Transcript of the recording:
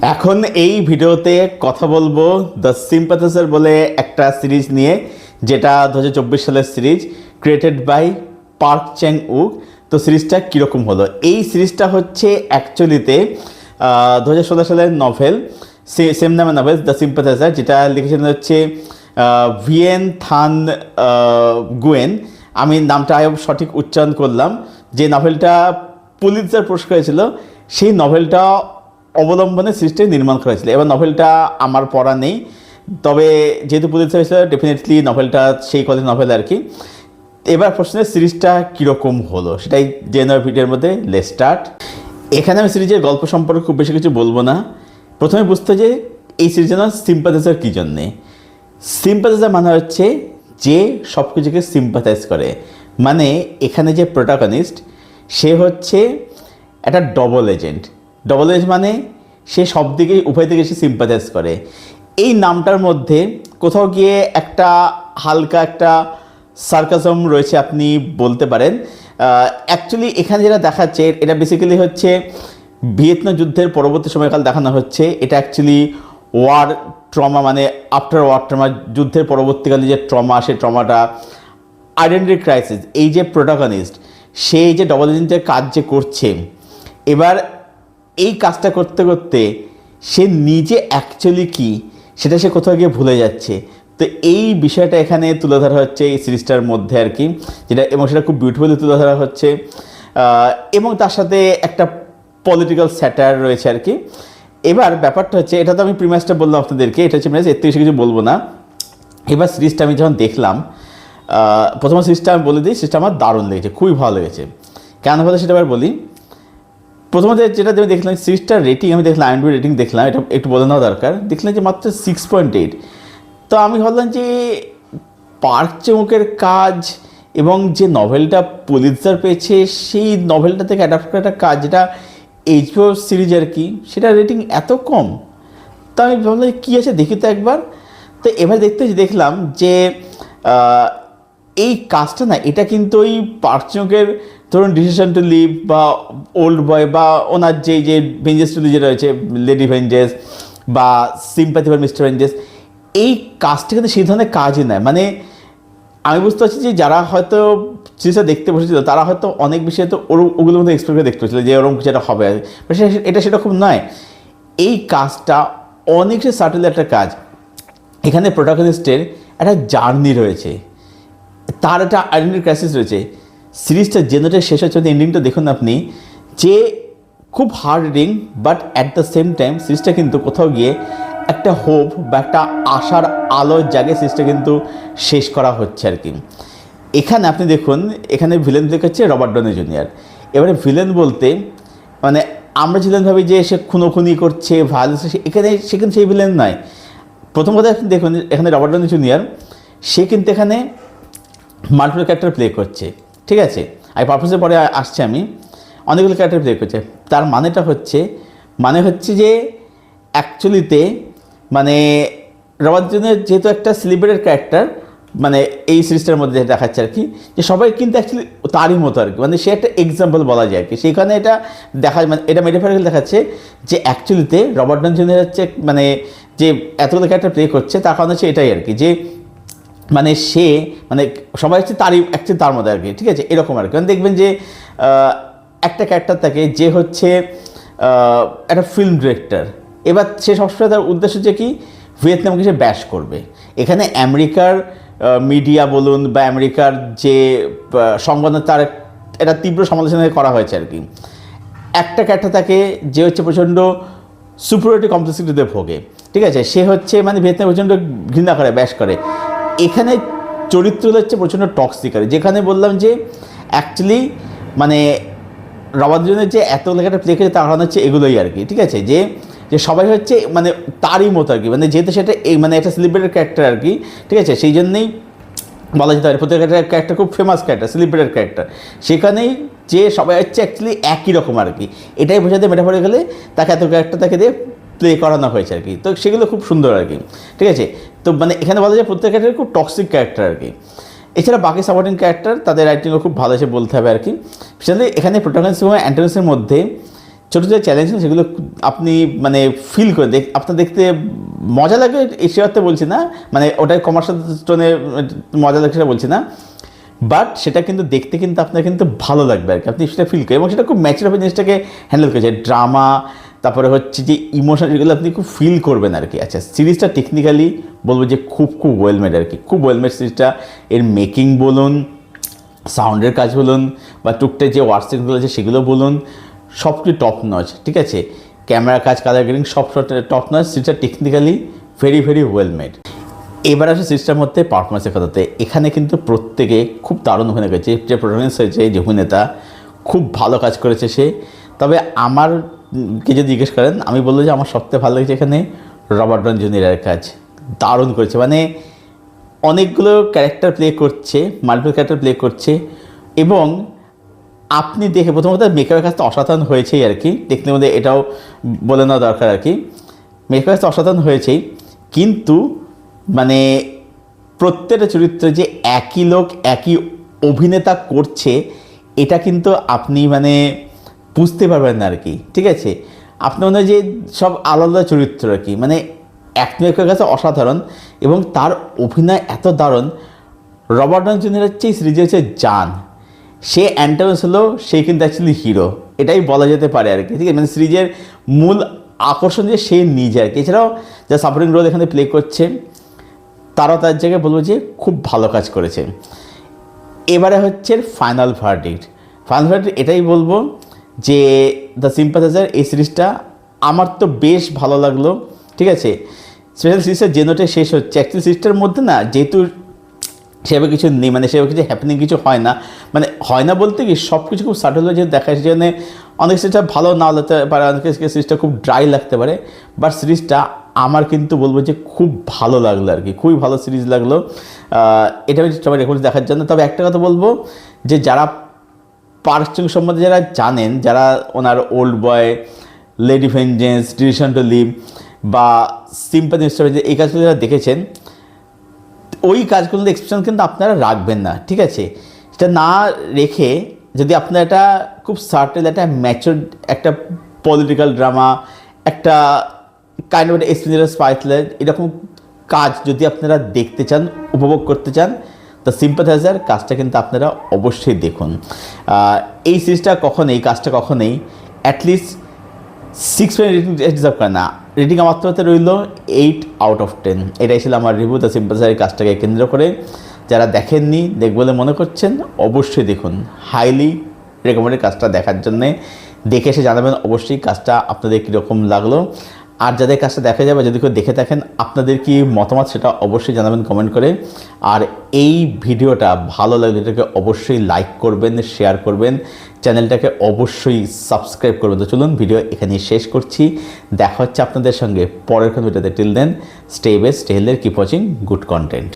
এখন এই ভিডিওতে কথা বলবো দ্য সিম্প্যাথাইজার বলে একটা সিরিজ নিয়ে, যেটা 2024 সালের সিরিজ, ক্রিয়েটেড বাই পার্ক চ্যাং উক। তো সিরিজটা কীরকম হলো? এই সিরিজটা হচ্ছে অ্যাকচুয়ালিতে 2016 সালের নভেল, সেম নামের নভেল দ্য সিম্প্যাথাইজার, যেটা লিখেছিলেন হচ্ছে ভিয়েন থান গুয়েন। আমি নামটা সঠিক উচ্চারণ করলাম। যে নভেলটা পুলিৎজার পুরস্কার হয়েছিল, সেই নভেলটা অবলম্বনে সিরিজটি নির্মাণ করা হয়েছিল। এবার নভেলটা আমার পড়া নেই, তবে যেহেতু পুলিৎজার হয়েছিল ডেফিনেটলি নভেলটা সেই কলেজ নভেল আর কি। এবার প্রশ্নের সিরিজটা কীরকম হলো সেটাই জেনে ভিডিওর মধ্যে লেটস স্টার্ট। এখানে আমি সিরিজের গল্প সম্পর্কে খুব বেশি কিছু বলবো না। প্রথমে বুঝতে যে এই সিরিজের নাম সিম্প্যাথাইজার কী জন্যে। সিম্প্যাথাইজার মানে হচ্ছে যে সব কিছুকে সিম্প্যাথাইজ করে, মানে এখানে যে প্রোটাগনিস্ট সে হচ্ছে একটা ডবল এজেন্ট। ডবল এজেন্ট মানে সে সব দিকে উভয় দিকে সে সিম্প্যাথাইজ করে। এই নামটার মধ্যে কোথাও গিয়ে একটা হালকা একটা সার্কাজম রয়েছে আপনি বলতে পারেন। অ্যাকচুয়ালি এখানে যেটা দেখাচ্ছে এটা বেসিক্যালি হচ্ছে ভিয়েতনাম যুদ্ধের পরবর্তী সময়কাল দেখানো হচ্ছে। এটা অ্যাকচুয়ালি ওয়ার ট্রমা, মানে আফটার ওয়ার ট্রমা, যুদ্ধের পরবর্তীকালে যে ট্রমা, সেই ট্রমাটা, আইডেন্টিটি ক্রাইসিস। এই যে প্রোটাগনিস্ট সে যে ডবল এজেন্টের কাজ যে করছে, এবার এই কাজটা করতে করতে সে নিজে অ্যাকচুয়ালি কী সেটা সে কোথাও গিয়ে ভুলে যাচ্ছে। তো এই বিষয়টা এখানে তুলে ধরা হচ্ছে এই সিরিজটার মধ্যে আর কি, যেটা এবং সেটা খুব বিউটিফুলি তুলে ধরা হচ্ছে। এবং তার সাথে একটা পলিটিক্যাল স্যাটার রয়েছে আর কি। এবার ব্যাপারটা হচ্ছে, এটা তো আমি প্রিমাইসটা বললাম আপনাদেরকে, এটা হচ্ছে প্রিমাইস, এর থেকে কিছু বলবো না। এবার সিরিজটা আমি যখন দেখলাম, প্রথম সিরিজটা আমি বলে দিই, সিরিজটা আমার দারুণ লেগেছে, খুবই ভালো লেগেছে। কেন ভালো সেটা আবার বলি। প্রথমত যেটা আমি দেখলাম সিরিজটার রেটিং, আমি দেখলাম IMDb রেটিং দেখলাম, এটা একটু বলে নেওয়া দরকার। দেখলাম যে মাত্র 6.8। তো আমি ভাবলাম যে পার্ক চ্যাং-উকের কাজ এবং যে নভেলটা পুলিৎজার পেয়েছে, সেই নভেলটা থেকে অ্যাডাপ্ট করা একটা কাজ, যেটা HBO সিরিজ আর কি, সেটা রেটিং এত কম। তো আমি ভাবলাম কী আছে দেখি তো একবার। তো এবার দেখলাম যে এই কাজটা না, এটা কিন্তু ওই পার্ক চ্যাং-উকের ধরুন ডিসিশন টু লিভ বা ওল্ড বয় বা ওনার যে ভেঞ্জেস টু যে রয়েছে, লেডি ভেঞ্জেস বা সিম্প্যাথি ফর মিস্টার ভেঞ্জেস, এই কাজটা কিন্তু সেই ধরনের কাজই নয়। মানে আমি বুঝতে পারছি যে যারা হয়তো জিনিসটা দেখতে বসেছিল তারা হয়তো অনেক বেশি হয়তো ওগুলোর মধ্যে এক্সপেক্ট করে দেখতে পাচ্ছিল যে ওরকম কিছু একটা হবে, এটা সেরকম নয়। এই কাজটা অনেক সাটেল একটা কাজ। এখানে প্রোটাগনিস্টের একটা জার্নি রয়েছে, তার একটা আইডেন্টিটি ক্রাইসিস রয়েছে। সিরিজটা জেনারেটে শেষ হচ্ছে, এন্ডিংটা দেখুন আপনি, যে খুব hard reading, but at the same time সিরিজটা কিন্তু কোথাও গিয়ে একটা হোপ বা একটা আশার আলোর জায়গায় সিরিজটা কিন্তু শেষ করা হচ্ছে আর কি। এখানে আপনি দেখুন, এখানে ভিলেন দেখাচ্ছে রবার্ট ডনি জুনিয়র। এবারে ভিলেন বলতে মানে আমরা ভিলেন ভাবি যে সে খুনোখুনি করছে, ভায়োলেন্স, সেখানে সেই ভিলেন নয়। প্রথম কথা আপনি দেখুন, এখানে রবার্ট ডনি জুনিয়র সে কিন্তু এখানে মাল্টিপল ক্যারেক্টার প্লে করছে, ঠিক আছে। আর পারপাসের পরে আসছে, আমি অনেকগুলো ক্যারেক্টার প্লে করছে। তার মানেটা হচ্ছে যে অ্যাকচুয়ালিতে মানে রবার্ট জুনিয়র যেহেতু একটা সেলিব্রেটেড ক্যারেক্টার, মানে এই সিরিজটার মধ্যে দেখাচ্ছে আর কি, যে সবাই কিন্তু অ্যাকচুয়ালি তারই মতো আর কি, মানে সে একটা এক্সাম্পল বলা যায় আর কি। সেখানে এটা মানে এটা মেটাফরিক্যাল দেখাচ্ছে যে অ্যাকচুয়ালিতে রবার্ট ডনি জুনিয়র হচ্ছে মানে যে এতগুলো ক্যারেক্টার প্লে করছে, তার কারণ হচ্ছে এটাই আর কি, যে মানে সে মানে সবাই হচ্ছে তারই অ্যাকচুয়ালি তার মধ্যে আর কি, ঠিক আছে, এরকম আর কি। মানে দেখবেন যে একটা ক্যারেক্টার থাকে যে হচ্ছে একটা ফিল্ম ডিরেক্টর। এবার সে সবসময় তার উদ্দেশ্য হচ্ছে কি, ভিয়েতনামকে সে ব্যাশ করবে। এখানে আমেরিকার মিডিয়া বলুন বা আমেরিকার যে সংবাদ, তার একটা তীব্র সমালোচনা করা হয়েছে আর কি। একটা ক্যারেক্টার থাকে যে হচ্ছে প্রচণ্ড সুপিরিয়রিটি কমপ্লেক্সিটিতে ভোগে, ঠিক আছে, সে হচ্ছে মানে ভিয়েতনাম প্রচণ্ড ঘৃণা করে, ব্যাশ করে। এখানে চরিত্রগুলো হচ্ছে প্রচণ্ড টক্সিকার, যেখানে বললাম যে অ্যাকচুয়ালি মানে রবার্ট জুনিয়র যে এত লেখাটা প্লে করে তার কারণ হচ্ছে এগুলোই আর কি, ঠিক আছে, যে সবাই হচ্ছে মানে তারই মতো আর কি, মানে যেহেতু সেটা মানে একটা সেলিব্রেটেড ক্যারেক্টার আর কি, ঠিক আছে, সেই জন্যেই বলা যেতে পারে প্রত্যেকটা ক্যারেক্টার খুব ফেমাস ক্যারেক্টার, সেলিব্রেটেড ক্যারেক্টার। সেখানেই যে সবাই হচ্ছে অ্যাকচুয়ালি একই রকম আর কি, এটাই বোঝাতে মেটাফরে গেলে তাকে এত ক্যারেক্টার তাকে দিয়ে প্লে করানো হয়েছে আর কি। তো সেগুলো খুব সুন্দর আর কি, ঠিক আছে। তো মানে এখানে বলা যায় প্রত্যেক ক্যারেক্টার খুব টক্সিক ক্যারেক্টার আর কি। এছাড়া বাকি সাপোর্টিং ক্যারেক্টার তাদের রাইটিংও খুব ভালো এসে বলতে হবে আর কি। স্পেশালি এখানে প্রোটাগনিস্ট এবং অ্যান্টাগনিস্টের মধ্যে ছোটো ছোটো চ্যালেঞ্জ সেগুলো আপনি মানে ফিল করে আপনার দেখতে মজা লাগে সে অর্থে বলছি না, মানে ওটাই কমার্শিয়াল টোনে মজা লাগে সেটা বলছি না, বাট সেটা কিন্তু দেখতে কিন্তু আপনার কিন্তু ভালো লাগবে আর কি, আপনি সেটা ফিল করেন এবং সেটা খুব ম্যাচিওরভাবে জিনিসটাকে হ্যান্ডেল করেছে। ড্রামা, তারপরে হচ্ছে যে ইমোশন, এগুলো আপনি খুব ফিল করবেন আর কি। আচ্ছা, সিরিজটা টেকনিক্যালি বলবো যে খুব ওয়েল মেড আর কি, খুব ওয়েল মেড সিরিজটা। এর মেকিং বলুন, সাউন্ডের কাজ বলুন, বা টুকটাক যে ওয়ার্কসগুলো আছে সেগুলো বলুন, সব কিছু টপ নচ, ঠিক আছে। ক্যামেরা কাজ, কালার গ্রেডিং সব টপ নচ। সিরিজটা টেকনিক্যালি ভেরি ওয়েল মেড। এবার আসে সিরিজটার মধ্যে পারফরমেন্সের কথাতে। এখানে কিন্তু প্রত্যেকে খুব দারুণ অভিনয় করেছে। যে প্রোটাগনিস্ট হয়েছে, যে অভিনেতা, খুব ভালো কাজ করেছে সে। তবে আমারকে যদি জিজ্ঞেস করেন, আমি বলবো যে আমার সবথেকে ভালো লেগেছে এখানে রবার্ট ডাউনি জুনিয়রের কাজ। দারুণ করেছে, মানে অনেকগুলো ক্যারেক্টার প্লে করছে, মাল্টিপল ক্যারেক্টার প্লে করছে, এবং আপনি দেখে প্রথমত মেকআপের কাজটা অসাধারণ হয়েছেই আর কি। টেকনিকের মধ্যে এটাও বলে নেওয়া দরকার আর কি, মেকআপের কাজটা অসাধারণ হয়েছেই। কিন্তু মানে প্রত্যেকটা চরিত্রে যে একই লোক একই অভিনেতা করছে, এটা কিন্তু আপনি মানে বুঝতে পারবেন না আর কি, ঠিক আছে। আপনি মনে হয় যে সব আলাদা চরিত্র আর কি, মানে অ্যাক্টিংয়ের কাছে অসাধারণ এবং তার অভিনয় এত দারুণ। রবার্ট ডাউনি জুনিয়র হচ্ছে এই সিরিজে হচ্ছে জান, সে অ্যান্টাগনিস্ট হলো, সে কিন্তু অ্যাকচুয়ালি হিরো, এটাই বলা যেতে পারে আর কি, ঠিক আছে। মানে সিরিজের মূল আকর্ষণ যে সে নিজে আর কি। এছাড়াও যা সাপোর্টিং রোল এখানে প্লে করছে তারাও তার জায়গায় বলবো যে খুব ভালো কাজ করেছে। এবারে হচ্ছে ফাইনাল ভার্ডিক্ট। এটাই বলবো যে দ্য সিম্প্যাথাইজার এই সিরিজটা আমার তো বেশ ভালো লাগলো, ঠিক আছে। স্পেশাল সিরিজটা যে নোটে শেষ হচ্ছে, অ্যাকচুয়ালি সিরিজটার মধ্যে না যেহেতু সেভাবে কিছু নেই, মানে সেভাবে কিছু হ্যাপেনিং কিছু হয় না, মানে হয় না বলতে কি সব কিছু খুব সাটল হয়ে যেহেতু দেখায়, সেজন্য অনেক সিরিজটা ভালো নাও লাগতে পারে, অনেক সিরিজটা খুব ড্রাই লাগতে পারে। বাট সিরিজটা আমার কিন্তু বলবো যে খুব ভালো লাগলো আর কি, খুবই ভালো সিরিজ লাগলো। এটা আমি সবাই রেকমেন্ড দেখার জন্য। তবে একটা কথা বলবো যে যারা পার্ক চ্যাং সম্বন্ধে যারা জানেন, যারা ওনার old boy, lady vengeance, decision to live বা সিম্প্যাথি যে এই কাজগুলো যারা দেখেছেন, ওই কাজগুলোর এক্সপ্রেশন কিন্তু আপনারা রাখবেন না, ঠিক আছে। সেটা না রেখে যদি আপনারা একটা খুব সার্টেল একটা ম্যাচিওর একটা পলিটিক্যাল ড্রামা, একটা kind of experience spy thriller, এরকম কাজ যদি আপনারা দেখতে চান, উপভোগ করতে চান, দ্য সিম্প্যাথাইজার কাজটা কিন্তু আপনারা অবশ্যই দেখুন। এই সিরিজটা কখনোই, এই কাজটা কখনোই অ্যাটলিস্ট 6 রেটিং ডিজার্ভ করে না। রেটিং আমার তো রইল 8/10। এটাই ছিল আমার রিভিউ দ্য সিম্প্যাথাইজারের কাজটাকে কেন্দ্র করে। যারা দেখেননি, দেখব বলে মনে করছেন, অবশ্যই দেখুন। হাইলি রেকমেন্ডেড কাজটা দেখার জন্যে। দেখে এসে জানাবেন অবশ্যই কাজটা আপনাদের কীরকম লাগলো। আর যাদের কাজটা দেখা যাবে, যদি কেউ দেখে থাকেন, আপনাদের কি মতামত সেটা অবশ্যই জানাবেন কমেন্ট করে। আর এই ভিডিওটা ভালো লাগলে এটাকে অবশ্যই লাইক করবেন, শেয়ার করবেন, চ্যানেলটাকে অবশ্যই সাবস্ক্রাইব করবেন। তো চলুন ভিডিও এখানেই শেষ করছি, দেখা হচ্ছে আপনাদের সঙ্গে পরের কোনো ভিডিওতে। Till then stay best, stay healthy, keep watching good content.